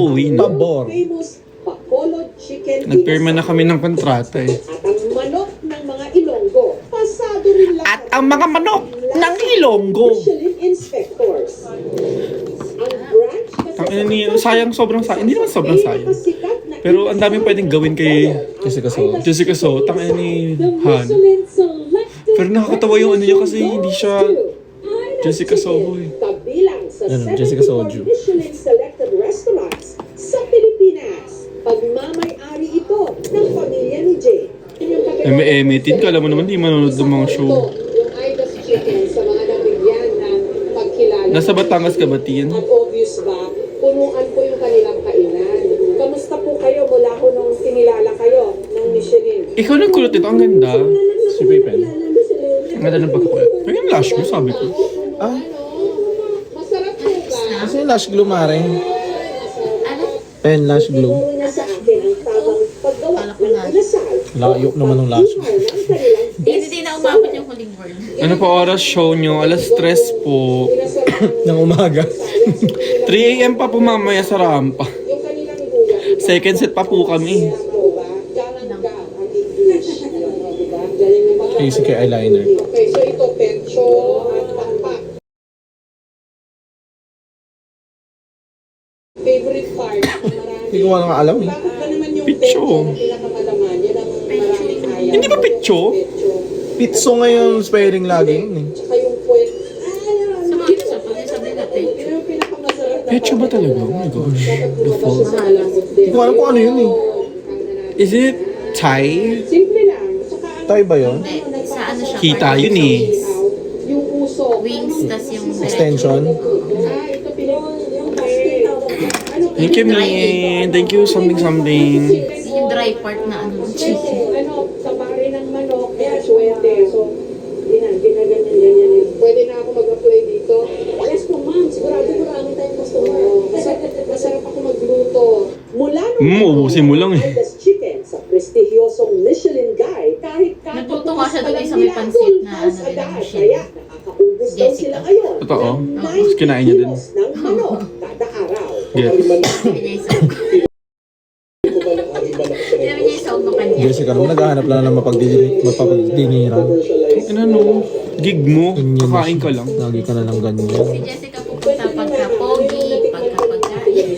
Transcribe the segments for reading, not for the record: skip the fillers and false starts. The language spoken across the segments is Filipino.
uuwi na. Pabor. Famous Bacolod Chicken Nagpirma na kami ng kontrata eh. at ang manok ng mga Ilonggo. Pasado rin lang At ang mga manok ng Ilonggo. Michelin inspectors. Ang branch Sayang, sobrang sayang. Hindi naman sobrang sayang. Pero ang daming pwedeng gawin kay Jessica So. Tangina ni Han. Pero nakakatawa yung ano niya kasi hindi siya Jessica Soho eh. Kabilang sa Yan, Jessica 74 Soju. Michelin selected restaurants sa Pilipinas. Pagmamay-ari ito ng pamilya ni Jay. Eme-tin ka, alam mo naman, di manonood ng mga show. Yung Ida's Chicken sa mga nabigyan ng pagkilala. Nasa Batangas ka ba, Tin? At obvious ba, punuan po yung kanilang kainan. Kamusta po kayo mula ho nung kinilala kayo ng Michelin? Ikaw nagkulot ito, ang ganda. Si Pippen. Ang ganda ng pagkakulot. Pero yung lash mo, sabi ko. Ah, Masarap po ba? kasi lash glue, mare. Ano? Pen, lash glue. Tinuro niya sa akin ang tamang paggawa ng inasal. Layo naman ng lash. Hindi na umabot yung huling word. Ano pa oras show nyo? Alas 3 po. Ng umaga. 3 a.m. pa po mamaya sa rampa. Yung kanilang huya. Second set pa po kami. Easy kay eyeliner. Okay, so ito pecho at pakpak. Favorite part. Hindi ko nga alam eh. Bakit ba naman yung Pecho. ang pinakamalaman? Yan ang maraming ayaw. Hindi ba pecho? Pizzo ngayon spelling lagi yun eh. Tsaka yung puwet. Sa mga isa, pag sabi natin, Yun yung pinakamasarap na Pecho ba talaga? Oh my gosh. The fall. Hindi ko alam kung ano yun eh. Is it Thai? Simple lang. Tsaka ang Tayo ba yun? hindi, sa ano siya. Kita yun eh. yung uso. Wings, tas yung Extension. Ito yung pastel. Ano Thank you, Min. Thank you, something. yung dry part na ano, chicken. Ano, sa pare ng manok, kaya suwerte. So, ginaganyan. Pwede na ako mag-apply dito. Yes po, ma'am. Sigurado marami tayong customer. Masarap ako magluto. Mula nung Ubusin mo lang eh. Ida's Chicken sa prestigyosong Michelin Guide, kahit Nagtutuwa siya doon sa may pansit na ano din ang Michelin. Kaya nakakaubos daw Jessica. sila ngayon. Totoo? ng Tapos kinain niya 9 din. kilos ng manok kada araw. Yes. Sabi niya isang Sabi niya isang no kanya. Jessica naman naghahanap lang ng mapagdiniran. Ano no? Gig mo, kakain ka lang. Lagi ka na lang Si ganyan. Jessica pupunta pagka-pogi, pagka-pagkain.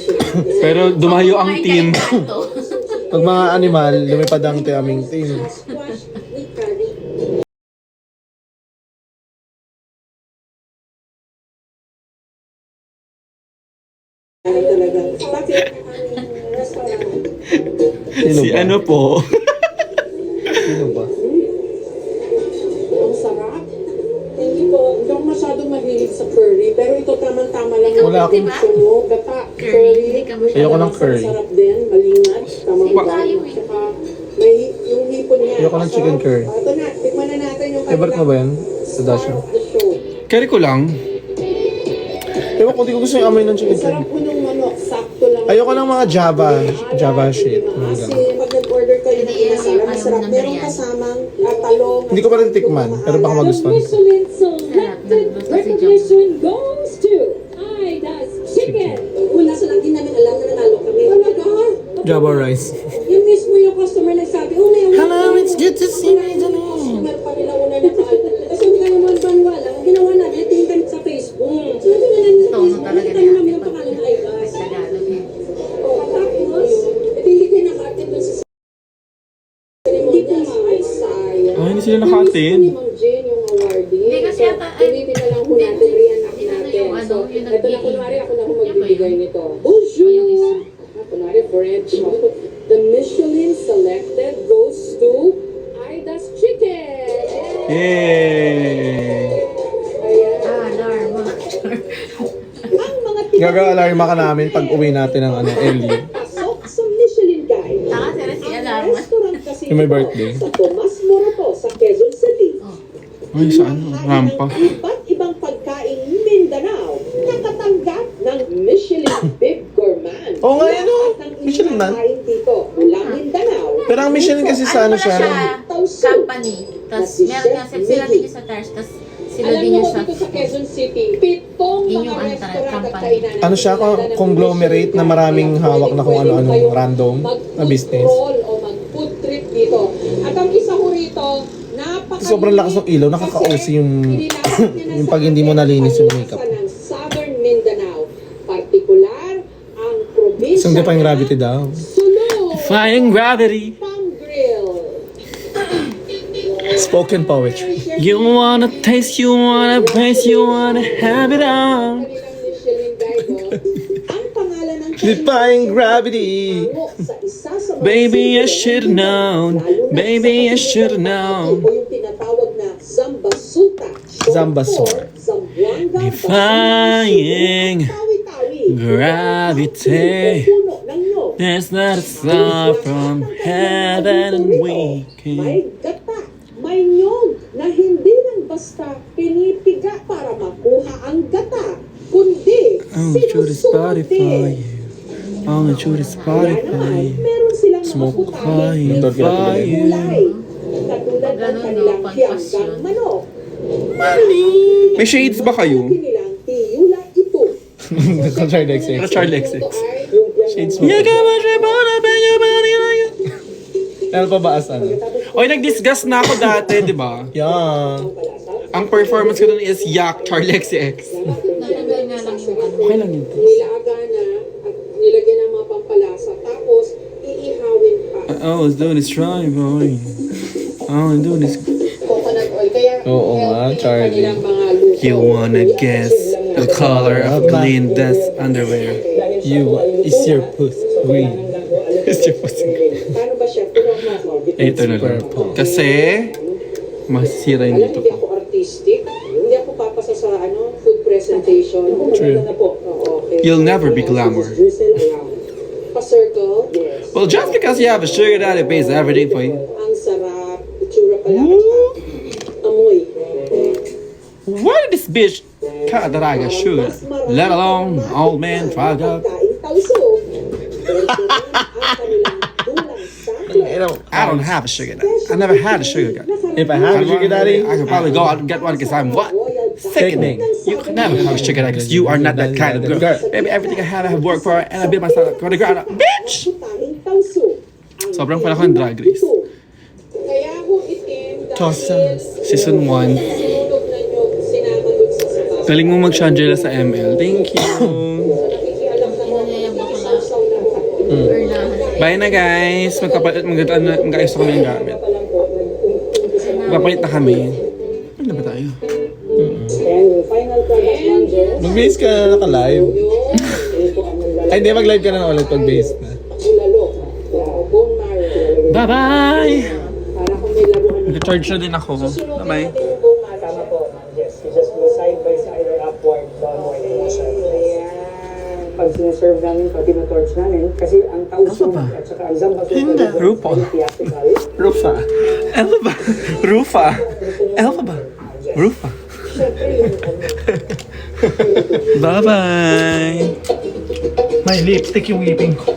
Pero dumayo ang team. Pag mga animal, lumipad ang aming team. Squash with curry. Talaga. Bakit ang restaurant? Sino Si ba? ano po? Sino ba? Ang sarap. Hindi ako masyadong mahilig sa curry, pero ito tamang-tama lang. Ikaw, Wala akong- diba? Gusto mo, gata, Curry, hindi ka masyadong- Ayoko ng curry. Sarap din, malingat, tamang Same bago. tayo eh. Tsaka may yung hipon niya. Ayoko ng chicken Masarap. curry. Ito na, tikman na natin yung Favorite mo ba yan? Sa Dasha? star of the show. Carry ko lang. Ewan ko, di ko gusto yung amoy ng chicken Sarap curry. po nung manok, sakto lang. Ayoko ng mga Java shit. Mga Kasi ganun. pag nag-order kayo ng Hindi, inasal, ayaw masarap. ng Meron biryani. kasamang talong. Hindi ko pa rin tikman, pero baka magustuhan ko. Michelin Sarap, selected nagluto si recognition goes to Ida's Chicken. Wala sa lagi namin alam na nanalo kami. Talaga? Java rice. Yung mismo yung customer nagsabi, oh, may Hello, it's good to see you today. customer pa nila una na kasi hindi kayo naman banwala. Ang ginawa namin, tingin kami sa Facebook. So, hindi namin sa Tono Facebook. talaga Nakita niya. namin ang pangalan ng iBus. Tagalog eh. Tapos, hindi kayo naka-attend dun sa hindi ko ma-ay sayang. Ah, hindi sila naka-attend. Ni Ma'am Jane yung awardee. Hindi kasi So, yata, ay, pilitin na lang po natin, re-enact hindi na natin. yung ano, So, yung ito na nagbigay. kunwari ako na kung Yan ba magbibigay yun? nito. O yung isa. Kunwari French. The Michelin selected goes to Ida's Chicken. Yay! Ayan. Alarma. Ang mga Gaga-alarma ka namin pag uwi natin ng early. pasok sa Michelin Guide. Taka sila si Ang Alarma. restaurant kasi Yung may ito birthday. sa Tomas Morato sa Quezon City. Ay, sa ano? Rampa. Ng iba't ibang pagkaing Mindanao nakatanggap ng Michelin Bib Gourmand. Oo nga, ano? Lahat ng Michelin man. itinakain dito mula Mindanao. Pero ang Michelin kasi sa ano Ano pala siya, siya? Company. Tapos meron nga sila din sa Tars. Tapos sila Alam din mo, yung sa... dito sa Quezon City, 7 Yun mga yung restaurant at company. kainan. Ano siya, conglomerate na maraming hawak na kung ano-ano random na business. Mag-food crawl o mag-food trip dito. At ang isa ko rito, Sobrang lakas ng ilaw, nakaka-OC yung pag hindi mo nalinis yung makeup. Ng Southern Mindanao, partikular ang probinsya Isang defying ng gravity daw. Sulu, Defying gravity. Pangril. Spoken poetry. You wanna taste, you wanna taste, you wanna have it all. Kanilang Michelin Guide, ang pangalan ng Defying gravity. sa isa sa mga Baby, I sitio should've ng known. lalo na Baby, I sa should've mga known. o yung tinatawag na Zambasuta. short Zambasur. for Zamboanga Defying Tawi-tawi. gravity. Puno ng nyog. There's not a star from heaven and we May can. gata, may nyog na hindi lang basta pinipiga para makuha ang gata, kundi I'm sure to Spotify sinusuot din. you. I'm sure to Kaya Spotify naman, you. meron silang mga Smoke putahe fire, na fire. kulay. Katulad ng Ganun, kanilang no? hiyanggang manok. May shades ba kayo? Kanilang tiyula ito. Contrary to exit. Contrary to exit. Shades mo. You got my trip on up in your body like it. Ano pa ba as ano? Oy, nag-discuss na ako dati, di ba? Yan. Ang performance ko dun is Yak, Charlex X. Nalagay nga lang yung ano. Okay lang yun. Nilaga na at nilagyan ng mga pampalasa. Tapos, iihawin pa. I was doing this try, boy. I was doing this. Coconut oil. Kaya, Oo nga, Charlie. kanilang mga luto. You wanna guess the color of Glinda's underwear? You, is your puss green? Is your pussy? Paano ba siya? Tulong mo ako. Ito na lang. Kasi, masira yung Alam, dito hindi ko. ako artistic. Hindi ako papasa sa food presentation. True. Oo, okay. You'll never be glamour. Pa-circle? Yes. Well, just because you have a sugar daddy pays everything for you. Ang sarap. Itsura pa lang. At saka, amoy. Why did this bitch kadaraga sugar? Let alone old man frog up. Kain tauso. Pero ang kanilang dulang sa I don't have a sugar daddy. I never had a sugar daddy. If I have a sugar daddy, I could probably go out and get one because I'm what? Sickening. You could never have a sugar daddy because you are not that kind of girl. Baby, everything I have worked for and I built myself for the ground up. Bitch! putahing tauso. Ang Sobrang pala ko ng Drag Race. ito. Kaya ako itim Tosa. dahil Season 1. sinunog na nyo sinama dun sa sabaw. Galing mo mag-Shangela sa ML. Thank you. Nakikialam na mo Niyayang bakla. sausaw ng hapon. Urnahan. Bye na guys. Mag-ayos na kami ng gamit. Magpapalit na kami. Ano na ba tayo? And yung final product manager, mag-base ka na naka-live. Ay, hindi, mag-live ka na ulit pag-base na. bulalo, bone marrow. Bye-bye! Para kung may laruan na Nag-charge na din ako. sunugin Bye-bye. natin yung bone marrow. Tama po, yes. You just go side by side or upward, downward, and side. Ayan. Pag sinaserve namin, pag tinatorch namin, kasi ang tauso Ano ba? at saka ang zambasuta Hindi. Rupa. theatrical. Rufa. Elfa ba? Rufa. Elfa ba? Rufa. Bye-bye! May lipstick yung ngipin ko.